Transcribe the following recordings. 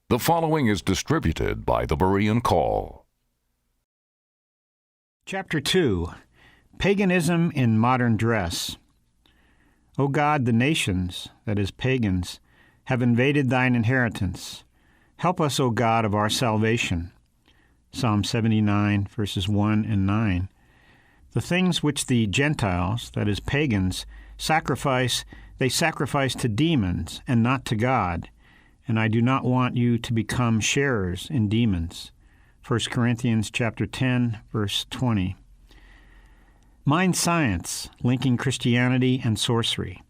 The following is distributed by the Berean Call. Chapter 2, Paganism in Modern Dress. O God, the nations, that is, pagans, have invaded thine inheritance. Help us, O God of our salvation. Psalm 79, verses 1 and 9. The things which the Gentiles, that is, pagans, sacrifice, they sacrifice to demons and not to God, and I do not want you to become sharers in demons. 1 Corinthians chapter 10, verse 20. Mind science, linking Christianity and sorcery.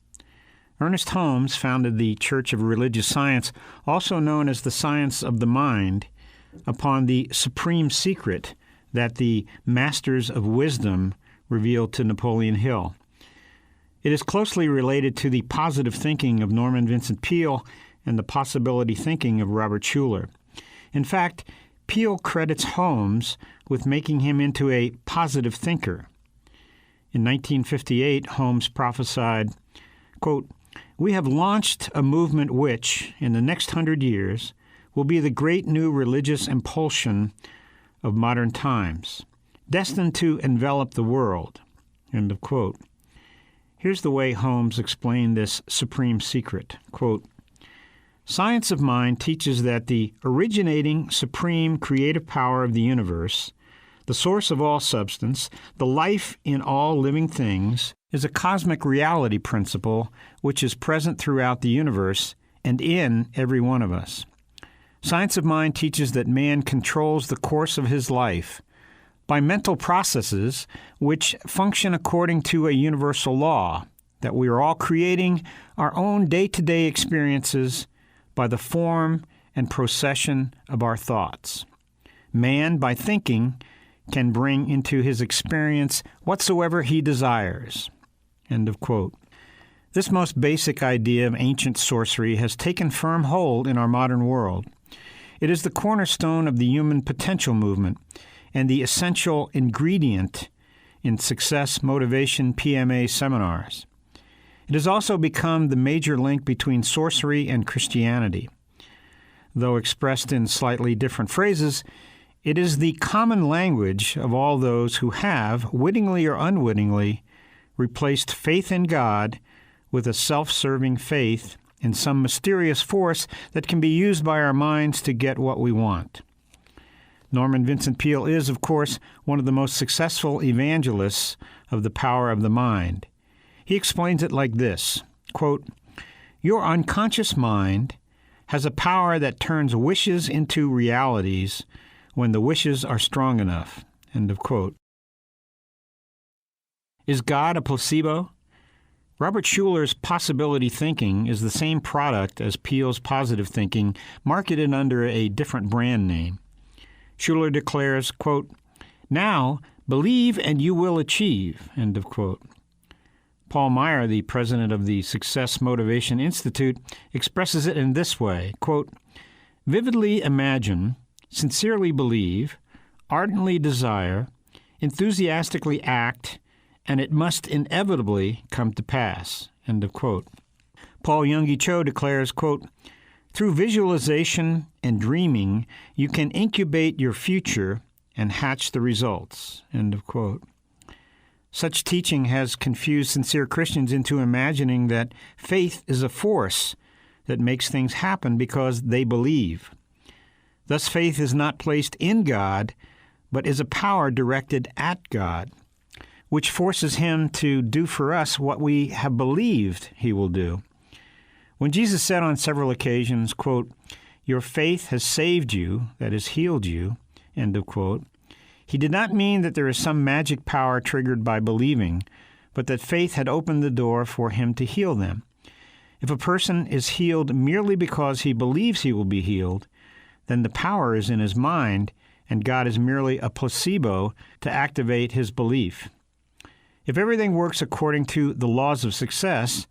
Ernest Holmes founded the Church of Religious Science, also known as the science of the mind, upon the supreme secret that the masters of wisdom revealed to Napoleon Hill. It is closely related to the positive thinking of Norman Vincent Peale and the possibility thinking of Robert Schuller. In fact, Peale credits Holmes with making him into a positive thinker. In 1958, Holmes prophesied, quote, "We have launched a movement which, in the next 100 years, will be the great new religious impulsion of modern times, destined to envelop the world." End of quote. Here's the way Holmes explained this supreme secret. Quote, "Science of mind teaches that the originating, supreme, creative power of the universe, the source of all substance, the life in all living things, is a cosmic reality principle which is present throughout the universe and in every one of us. Science of mind teaches that man controls the course of his life by mental processes which function according to a universal law, that we are all creating our own day-to-day experiences by the form and procession of our thoughts. Man, by thinking, can bring into his experience whatsoever he desires." End of quote. This most basic idea of ancient sorcery has taken firm hold in our modern world. It is the cornerstone of the human potential movement and the essential ingredient in success motivation PMA seminars. It has also become the major link between sorcery and Christianity. Though expressed in slightly different phrases, it is the common language of all those who have, wittingly or unwittingly, replaced faith in God with a self-serving faith in some mysterious force that can be used by our minds to get what we want. Norman Vincent Peale is, of course, one of the most successful evangelists of the power of the mind. He explains it like this, quote, "Your unconscious mind has a power that turns wishes into realities when the wishes are strong enough." End of quote. Is God a placebo? Robert Schuller's possibility thinking is the same product as Peale's positive thinking, marketed under a different brand name. Schuller declares, quote, "Now, believe and you will achieve." End of quote. Paul Meyer, the president of the Success Motivation Institute, expresses it in this way, quote, "Vividly imagine, sincerely believe, ardently desire, enthusiastically act, and it must inevitably come to pass." End of quote. Paul Yonggi Cho declares, quote, "Through visualization and dreaming, you can incubate your future and hatch the results." End of quote. Such teaching has confused sincere Christians into imagining that faith is a force that makes things happen because they believe. Thus, faith is not placed in God, but is a power directed at God, which forces Him to do for us what we have believed He will do. When Jesus said on several occasions, quote, "Your faith has saved you," that is, healed you, end of quote, He did not mean that there is some magic power triggered by believing, but that faith had opened the door for Him to heal them. If a person is healed merely because he believes he will be healed, then the power is in his mind, and God is merely a placebo to activate his belief. If everything works according to the laws of success,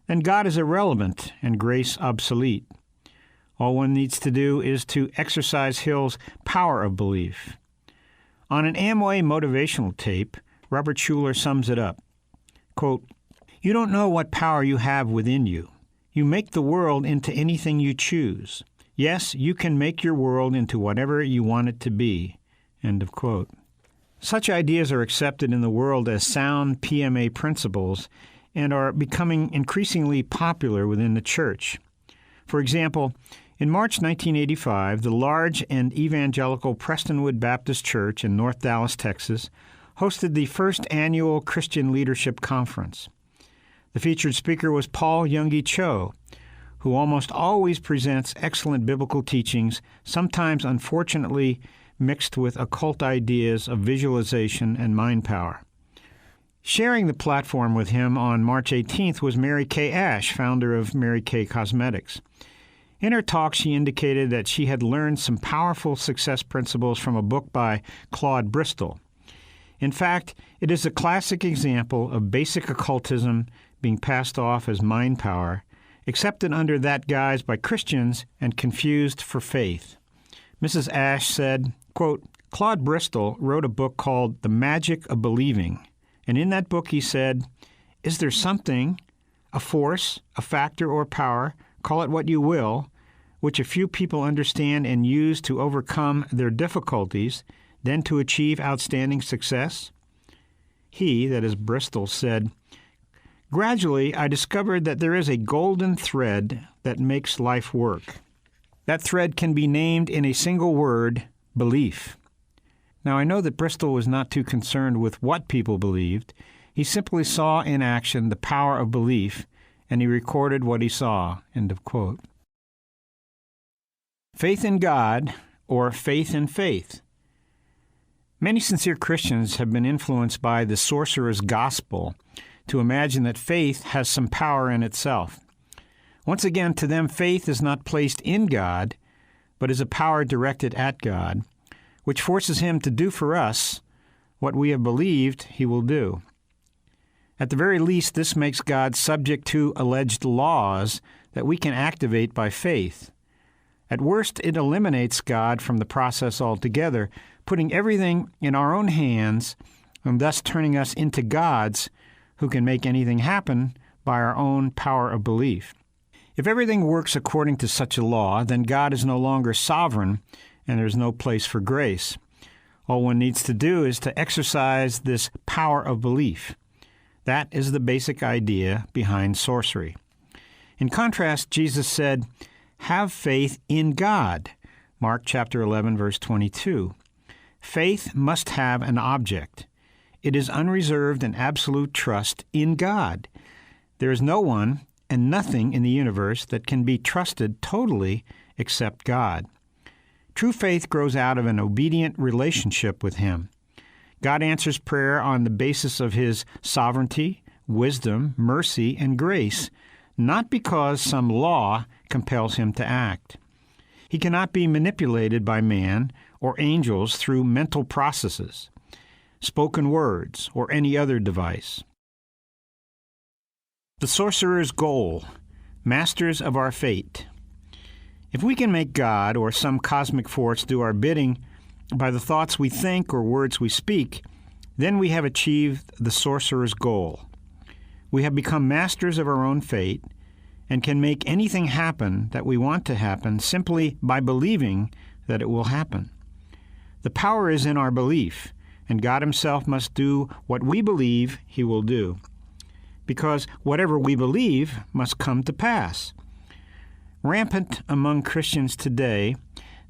then God is irrelevant and grace obsolete. All one needs to do is to exercise Hill's power of belief. On an Amway motivational tape, Robert Schuller sums it up. Quote, "You don't know what power you have within you. You make the world into anything you choose. Yes, you can make your world into whatever you want it to be." End of quote. Such ideas are accepted in the world as sound PMA principles and are becoming increasingly popular within the church. For example, in March 1985, the large and evangelical Prestonwood Baptist Church in North Dallas, Texas, hosted the first annual Christian Leadership Conference. The featured speaker was Paul Yonggi Cho, who almost always presents excellent biblical teachings, sometimes unfortunately mixed with occult ideas of visualization and mind power. Sharing the platform with him on March 18th was Mary Kay Ash, founder of Mary Kay Cosmetics. In her talk, she indicated that she had learned some powerful success principles from a book by Claude Bristol. In fact, it is a classic example of basic occultism being passed off as mind power, accepted under that guise by Christians and confused for faith. Mrs. Ash said, quote, "Claude Bristol wrote a book called The Magic of Believing, and in that book he said, 'Is there something, a force, a factor or power, call it what you will, which a few people understand and use to overcome their difficulties, then to achieve outstanding success?' He," that is Bristol, said, "Gradually I discovered that there is a golden thread that makes life work. That thread can be named in a single word, belief." Now, I know that Bristol was not too concerned with what people believed. He simply saw in action the power of belief, and he recorded what he saw. End of quote. Faith in God, or faith in faith. Many sincere Christians have been influenced by the sorcerer's gospel to imagine that faith has some power in itself. Once again, to them, faith is not placed in God, but is a power directed at God, which forces him to do for us what we have believed he will do. At the very least, this makes God subject to alleged laws that we can activate by faith. At worst, it eliminates God from the process altogether, putting everything in our own hands and thus turning us into gods who can make anything happen by our own power of belief. If everything works according to such a law, then God is no longer sovereign and there is no place for grace. All one needs to do is to exercise this power of belief. That is the basic idea behind sorcery. In contrast, Jesus said, "Have faith in God," Mark chapter 11, verse 22. Faith must have an object. It is unreserved and absolute trust in God. There is no one and nothing in the universe that can be trusted totally except God. True faith grows out of an obedient relationship with Him. God answers prayer on the basis of His sovereignty, wisdom, mercy, and grace, not because some law compels Him to act. He cannot be manipulated by man or angels through mental processes, spoken words, or any other device. The sorcerer's goal, masters of our fate. If we can make God or some cosmic force do our bidding by the thoughts we think or words we speak, then we have achieved the sorcerer's goal. We have become masters of our own fate and can make anything happen that we want to happen simply by believing that it will happen. The power is in our belief, and God Himself must do what we believe He will do, because whatever we believe must come to pass. Rampant among Christians today,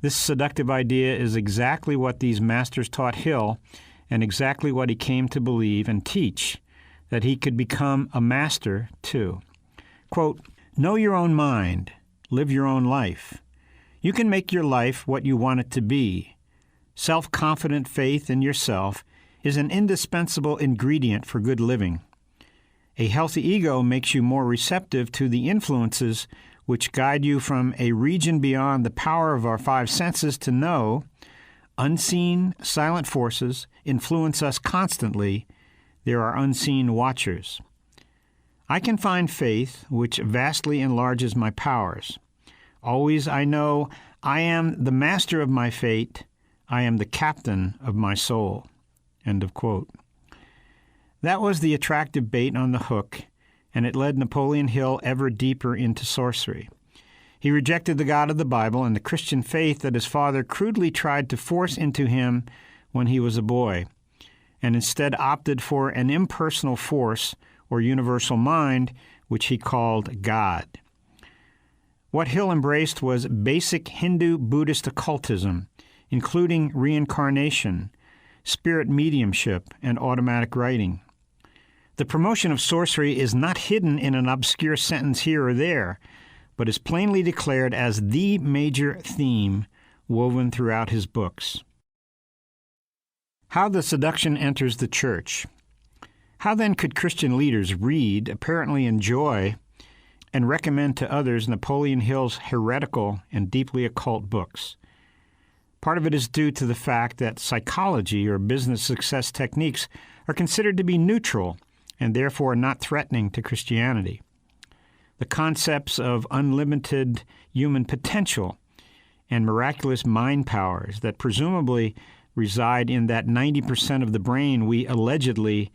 this seductive idea is exactly what these masters taught Hill and exactly what he came to believe and teach, that he could become a master too. Quote, "Know your own mind, live your own life. You can make your life what you want it to be. Self-confident faith in yourself is an indispensable ingredient for good living. A healthy ego makes you more receptive to the influences which guide you from a region beyond the power of our five senses to know. Unseen, silent forces influence us constantly. There are unseen watchers. I can find faith which vastly enlarges my powers. Always I know I am the master of my fate. I am the captain of my soul." End of quote. That was the attractive bait on the hook, and it led Napoleon Hill ever deeper into sorcery. He rejected the God of the Bible and the Christian faith that his father crudely tried to force into him when he was a boy, and instead opted for an impersonal force or universal mind, which he called God. What Hill embraced was basic Hindu-Buddhist occultism, including reincarnation, spirit mediumship, and automatic writing. The promotion of sorcery is not hidden in an obscure sentence here or there, but is plainly declared as the major theme woven throughout his books. How the seduction enters the church. How then could Christian leaders read, apparently enjoy, and recommend to others Napoleon Hill's heretical and deeply occult books? Part of it is due to the fact that psychology or business success techniques are considered to be neutral and therefore not threatening to Christianity. The concepts of unlimited human potential and miraculous mind powers that presumably reside in that 90% of the brain we allegedly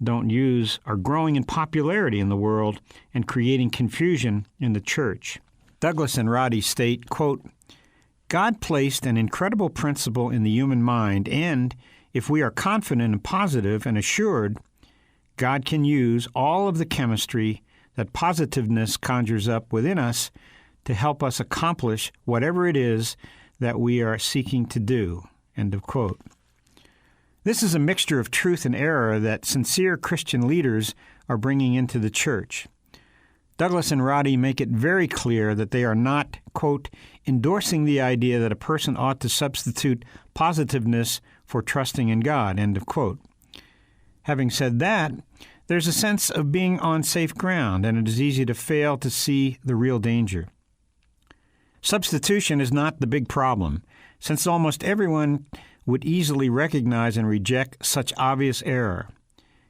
don't use are growing in popularity in the world and creating confusion in the church. Douglas and Roddy state, quote, God placed an incredible principle in the human mind, and if we are confident and positive and assured, God can use all of the chemistry that positiveness conjures up within us to help us accomplish whatever it is that we are seeking to do. End of quote. This is a mixture of truth and error that sincere Christian leaders are bringing into the church. Douglas and Roddy make it very clear that they are not, quote, endorsing the idea that a person ought to substitute positiveness for trusting in God, end of quote. Having said that, there's a sense of being on safe ground, and it is easy to fail to see the real danger. Substitution is not the big problem, since almost everyone would easily recognize and reject such obvious error.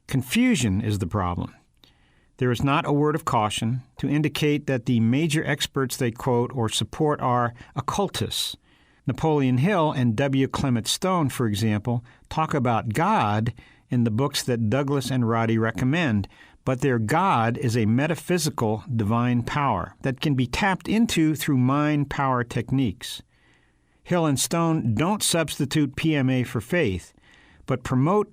Confusion is the problem. There is not a word of caution to indicate that the major experts they quote or support are occultists. Napoleon Hill and W. Clement Stone, for example, talk about God in the books that Douglas and Roddy recommend, but their God is a metaphysical divine power that can be tapped into through mind power techniques. Hill and Stone don't substitute PMA for faith, but promote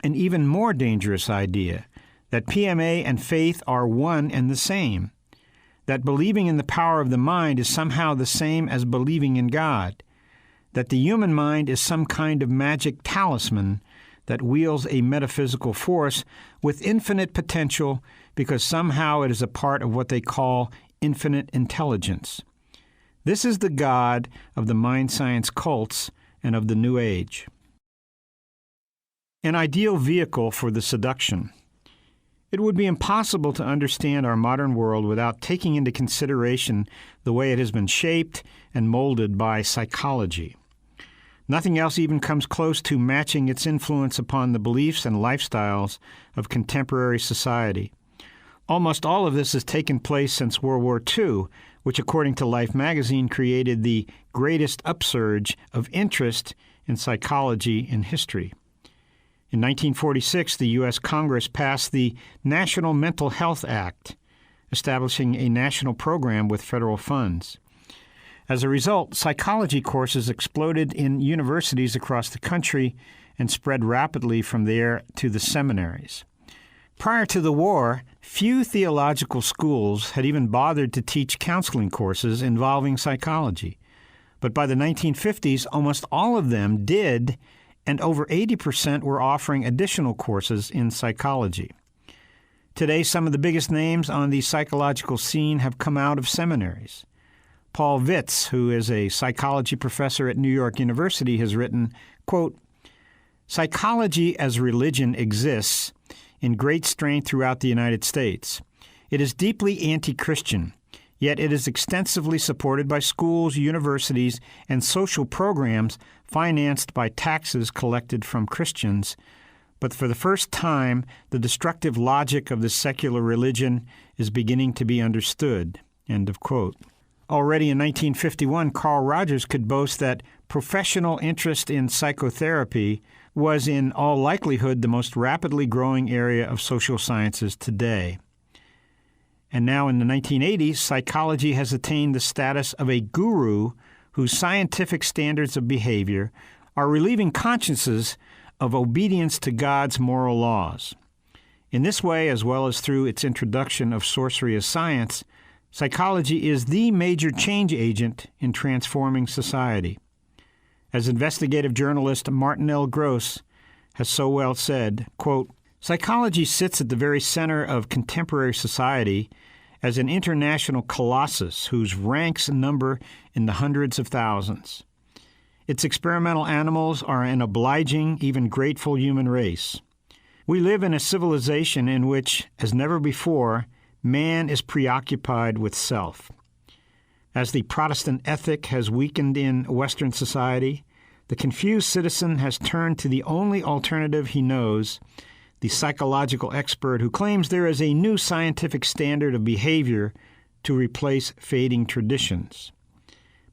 an even more dangerous idea, that PMA and faith are one and the same, that believing in the power of the mind is somehow the same as believing in God, that the human mind is some kind of magic talisman that wields a metaphysical force with infinite potential because somehow it is a part of what they call infinite intelligence. This is the God of the mind science cults and of the New Age. An ideal vehicle for the seduction. It would be impossible to understand our modern world without taking into consideration the way it has been shaped and molded by psychology. Nothing else even comes close to matching its influence upon the beliefs and lifestyles of contemporary society. Almost all of this has taken place since World War II, which, according to Life magazine, created the greatest upsurge of interest in psychology in history. In 1946, the U.S. Congress passed the National Mental Health Act, establishing a national program with federal funds. As a result, psychology courses exploded in universities across the country and spread rapidly from there to the seminaries. Prior to the war, few theological schools had even bothered to teach counseling courses involving psychology. But by the 1950s, almost all of them did, and over 80% were offering additional courses in psychology. Today, some of the biggest names on the psychological scene have come out of seminaries. Paul Vitz, who is a psychology professor at New York University, has written, quote, "Psychology as religion exists in great strength throughout the United States. It is deeply anti-Christian, yet it is extensively supported by schools, universities, and social programs financed by taxes collected from Christians. But for the first time, the destructive logic of the secular religion is beginning to be understood." End of quote. Already in 1951, Carl Rogers could boast that professional interest in psychotherapy was in all likelihood the most rapidly growing area of social sciences today. And now in the 1980s, psychology has attained the status of a guru whose scientific standards of behavior are relieving consciences of obedience to God's moral laws. In this way, as well as through its introduction of sorcery as science, psychology is the major change agent in transforming society. As investigative journalist Martin L. Gross has so well said, quote, "Psychology sits at the very center of contemporary society as an international colossus whose ranks number in the hundreds of thousands. Its experimental animals are an obliging, even grateful human race. We live in a civilization in which, as never before, man is preoccupied with self. As the Protestant ethic has weakened in Western society, the confused citizen has turned to the only alternative he knows, the psychological expert who claims there is a new scientific standard of behavior to replace fading traditions.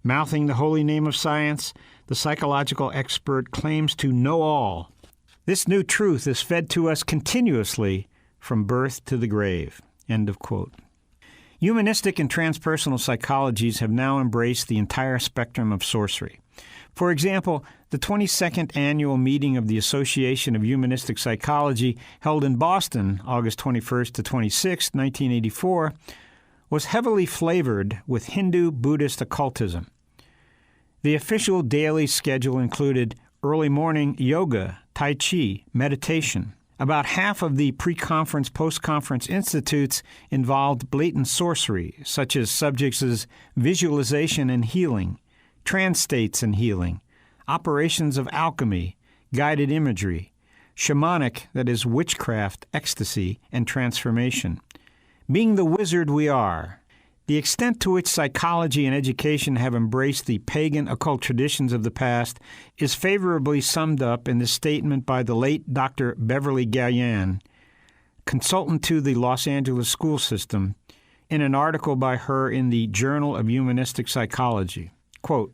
Mouthing the holy name of science, the psychological expert claims to know all. This new truth is fed to us continuously from birth to the grave." End of quote. Humanistic and transpersonal psychologies have now embraced the entire spectrum of sorcery. For example, the 22nd annual meeting of the Association of Humanistic Psychology, held in Boston, August 21st to 26, 1984, was heavily flavored with Hindu Buddhist occultism. The official daily schedule included early morning yoga, tai chi, meditation. About half of the pre-conference, post-conference institutes involved blatant sorcery, such as subjects as visualization and healing, trance states and healing, operations of alchemy, guided imagery, shamanic, that is, witchcraft, ecstasy, and transformation. Being the wizard we are. The extent to which psychology and education have embraced the pagan occult traditions of the past is favorably summed up in the statement by the late Dr. Beverly Gallienne, consultant to the Los Angeles school system, in an article by her in the Journal of Humanistic Psychology. Quote,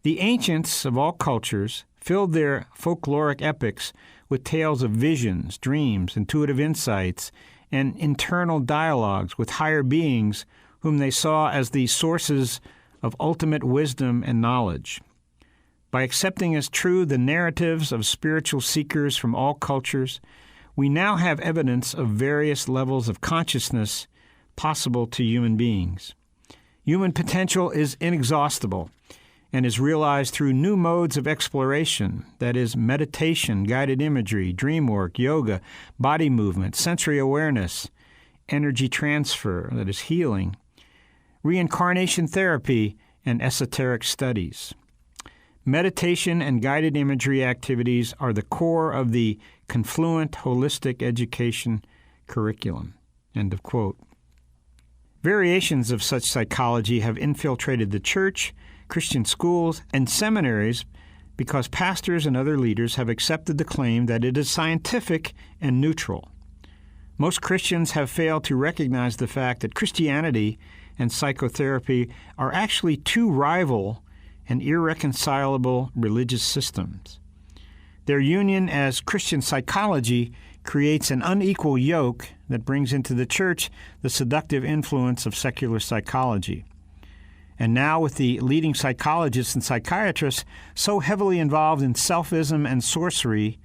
"The ancients of all cultures filled their folkloric epics with tales of visions, dreams, intuitive insights, and internal dialogues with higher beings whom they saw as the sources of ultimate wisdom and knowledge. By accepting as true the narratives of spiritual seekers from all cultures, we now have evidence of various levels of consciousness possible to human beings. Human potential is inexhaustible and is realized through new modes of exploration, that is, meditation, guided imagery, dream work, yoga, body movement, sensory awareness, energy transfer, that is, healing, reincarnation therapy, and esoteric studies. Meditation and guided imagery activities are the core of the confluent holistic education curriculum." End of quote. Variations of such psychology have infiltrated the church, Christian schools, and seminaries because pastors and other leaders have accepted the claim that it is scientific and neutral. Most Christians have failed to recognize the fact that Christianity and psychotherapy are actually two rival and irreconcilable religious systems. Their union as Christian psychology creates an unequal yoke that brings into the church the seductive influence of secular psychology. And now, with the leading psychologists and psychiatrists so heavily involved in selfism and sorcery,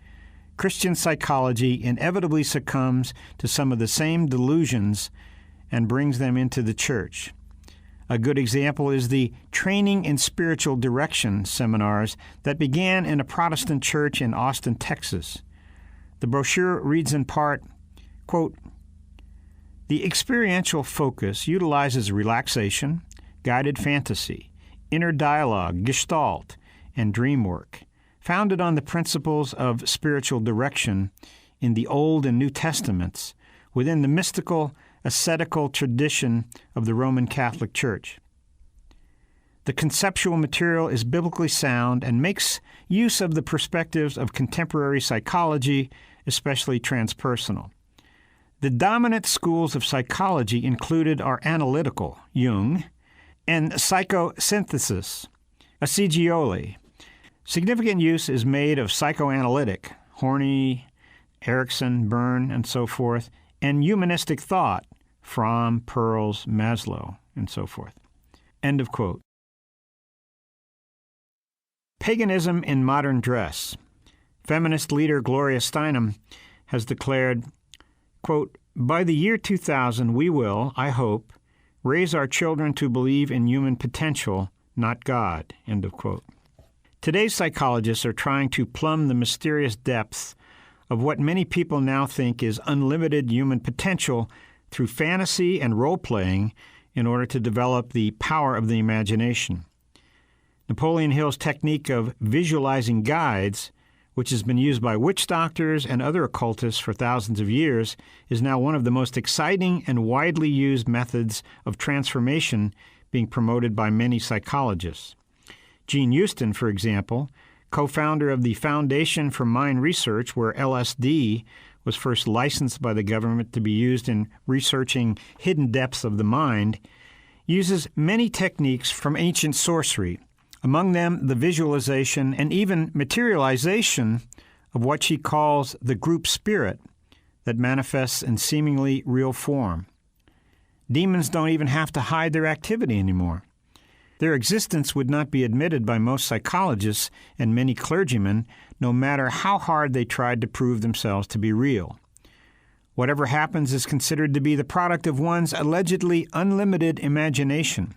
Christian psychology inevitably succumbs to some of the same delusions and brings them into the church. A good example is the Training in Spiritual Direction seminars that began in a Protestant church in Austin, Texas. The brochure reads in part, quote, "The experiential focus utilizes relaxation, guided fantasy, inner dialogue, gestalt, and dream work, founded on the principles of spiritual direction in the Old and New Testaments within the mystical, ascetical tradition of the Roman Catholic Church. The conceptual material is biblically sound and makes use of the perspectives of contemporary psychology, especially transpersonal. The dominant schools of psychology included are analytical, Jung, and psychosynthesis, Accigioli. Significant use is made of psychoanalytic, Horney, Erickson, Byrne, and so forth, and humanistic thought, Fromm, Pearls, Maslow, and so forth. End of quote. Paganism in modern dress. Feminist leader Gloria Steinem has declared, quote, "By the year 2000, we will, I hope, raise our children to believe in human potential, not God." End of quote. Today's psychologists are trying to plumb the mysterious depths of what many people now think is unlimited human potential through fantasy and role-playing in order to develop the power of the imagination. Napoleon Hill's technique of visualizing guides, which has been used by witch doctors and other occultists for thousands of years, is now one of the most exciting and widely used methods of transformation being promoted by many psychologists. Gene Houston, for example, co-founder of the Foundation for Mind Research, where LSD was first licensed by the government to be used in researching hidden depths of the mind, uses many techniques from ancient sorcery, among them the visualization and even materialization of what she calls the group spirit that manifests in seemingly real form. Demons don't even have to hide their activity anymore. Their existence would not be admitted by most psychologists and many clergymen, no matter how hard they tried to prove themselves to be real. Whatever happens is considered to be the product of one's allegedly unlimited imagination.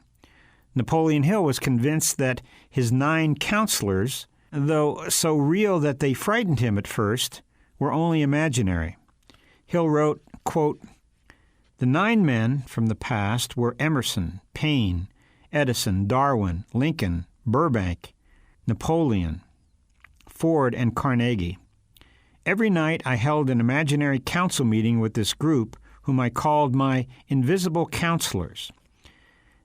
Napoleon Hill was convinced that his 9 counselors, though so real that they frightened him at first, were only imaginary. Hill wrote, quote, "The 9 men from the past were Emerson, Paine, Edison, Darwin, Lincoln, Burbank, Napoleon, Ford, and Carnegie. Every night I held an imaginary council meeting with this group, whom I called my invisible counselors.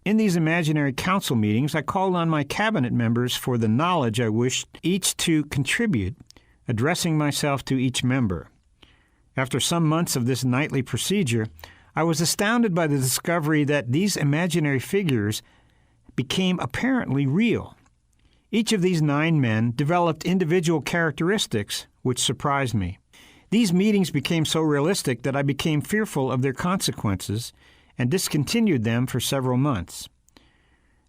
In these imaginary council meetings, I called on my cabinet members for the knowledge I wished each to contribute, addressing myself to each member. After some months of this nightly procedure, I was astounded by the discovery that these imaginary figures became apparently real. Each of these 9 men developed individual characteristics which surprised me. These meetings became so realistic that I became fearful of their consequences and discontinued them for several months.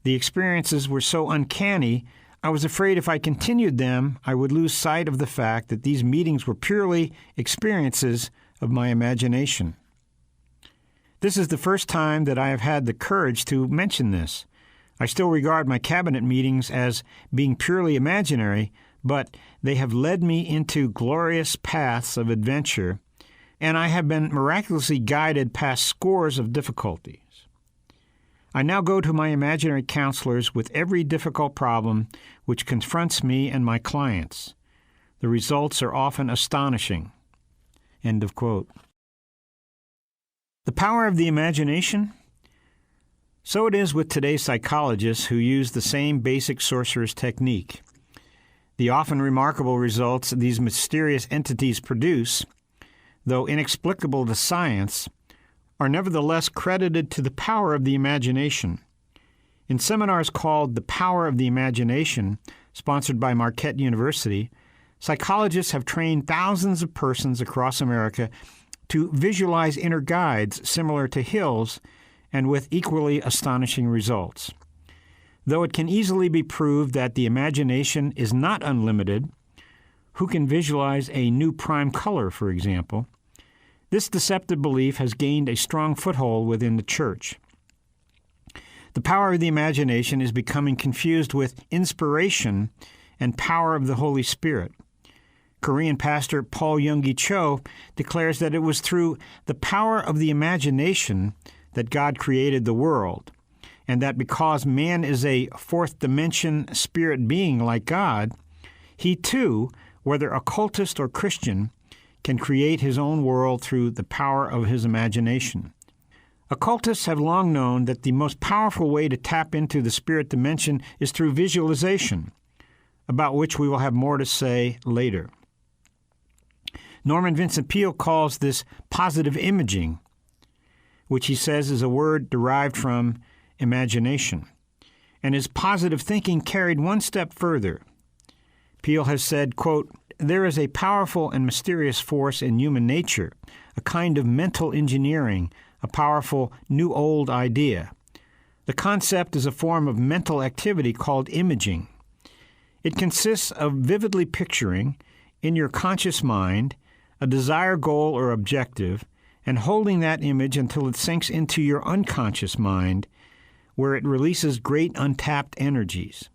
The experiences were so uncanny, I was afraid if I continued them, I would lose sight of the fact that these meetings were purely experiences of my imagination. This is the first time that I have had the courage to mention this. I still regard my cabinet meetings as being purely imaginary, but they have led me into glorious paths of adventure, and I have been miraculously guided past scores of difficulties. I now go to my imaginary counselors with every difficult problem which confronts me and my clients. The results are often astonishing." End of quote. The power of the imagination? So it is with today's psychologists who use the same basic sorcerer's technique. The often remarkable results these mysterious entities produce, though inexplicable to science, are nevertheless credited to the power of the imagination. In seminars called The Power of the Imagination, sponsored by Marquette University, psychologists have trained thousands of persons across America to visualize inner guides similar to Hill's and with equally astonishing results. Though it can easily be proved that the imagination is not unlimited, who can visualize a new prime color, for example? This deceptive belief has gained a strong foothold within the church. The power of the imagination is becoming confused with inspiration and power of the Holy Spirit. Korean pastor Paul Yoongi Cho declares that it was through the power of the imagination that God created the world, and that because man is a fourth dimension spirit being like God, he too, whether occultist or Christian, can create his own world through the power of his imagination. Occultists have long known that the most powerful way to tap into the spirit dimension is through visualization, about which we will have more to say later. Norman Vincent Peale calls this positive imaging, which he says is a word derived from imagination, and is positive thinking carried one step further. Peale has said, quote, "There is a powerful and mysterious force in human nature, a kind of mental engineering, a powerful new-old idea. The concept is a form of mental activity called imaging. It consists of vividly picturing, in your conscious mind, a desired goal or objective, and holding that image until it sinks into your unconscious mind, where it releases great untapped energies.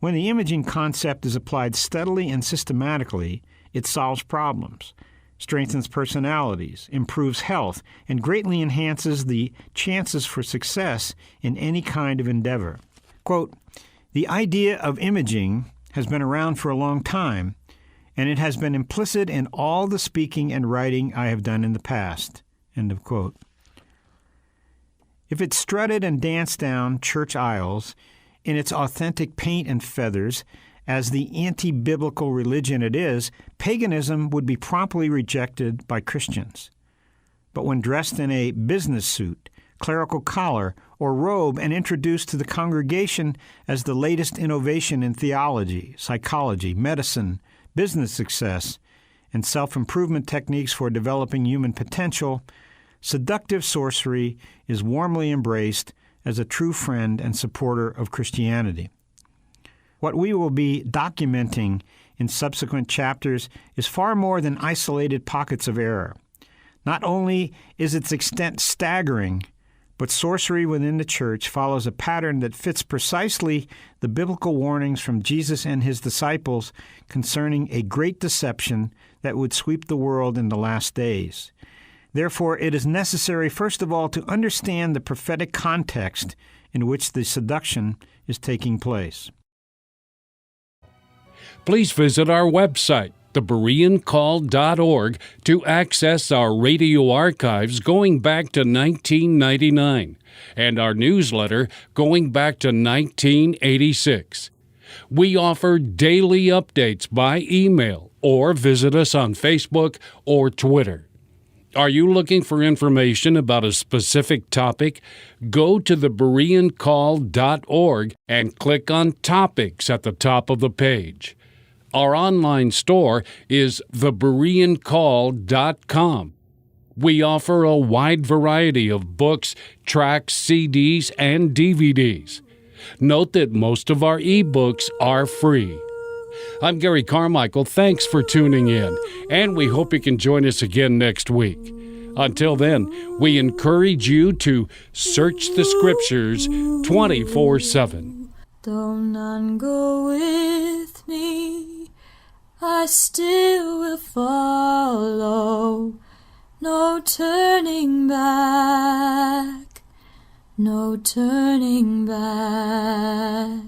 When the imaging concept is applied steadily and systematically, it solves problems, strengthens personalities, improves health, and greatly enhances the chances for success in any kind of endeavor. Quote, "The idea of imaging has been around for a long time, and it has been implicit in all the speaking and writing I have done in the past." End of quote. If it strutted and danced down church aisles in its authentic paint and feathers, as the anti-biblical religion it is, paganism would be promptly rejected by Christians. But when dressed in a business suit, clerical collar, or robe and introduced to the congregation as the latest innovation in theology, psychology, medicine, business success, and self-improvement techniques for developing human potential, seductive sorcery is warmly embraced as a true friend and supporter of Christianity. What we will be documenting in subsequent chapters is far more than isolated pockets of error. Not only is its extent staggering, but sorcery within the church follows a pattern that fits precisely the biblical warnings from Jesus and his disciples concerning a great deception that would sweep the world in the last days. Therefore, it is necessary, first of all, to understand the prophetic context in which the seduction is taking place. Please visit our website, thebereancall.org, to access our radio archives going back to 1999 and our newsletter going back to 1986. We offer daily updates by email or visit us on Facebook or Twitter. Are you looking for information about a specific topic? Go to thebereancall.org and click on Topics at the top of the page. Our online store is thebereancall.com. We offer a wide variety of books, tracts, CDs, and DVDs. Note that most of our ebooks are free. I'm Gary Carmichael. Thanks for tuning in, and we hope you can join us again next week. Until then, we encourage you to search the Scriptures 24/7. Though none go with me, I still will follow. No turning back, no turning back.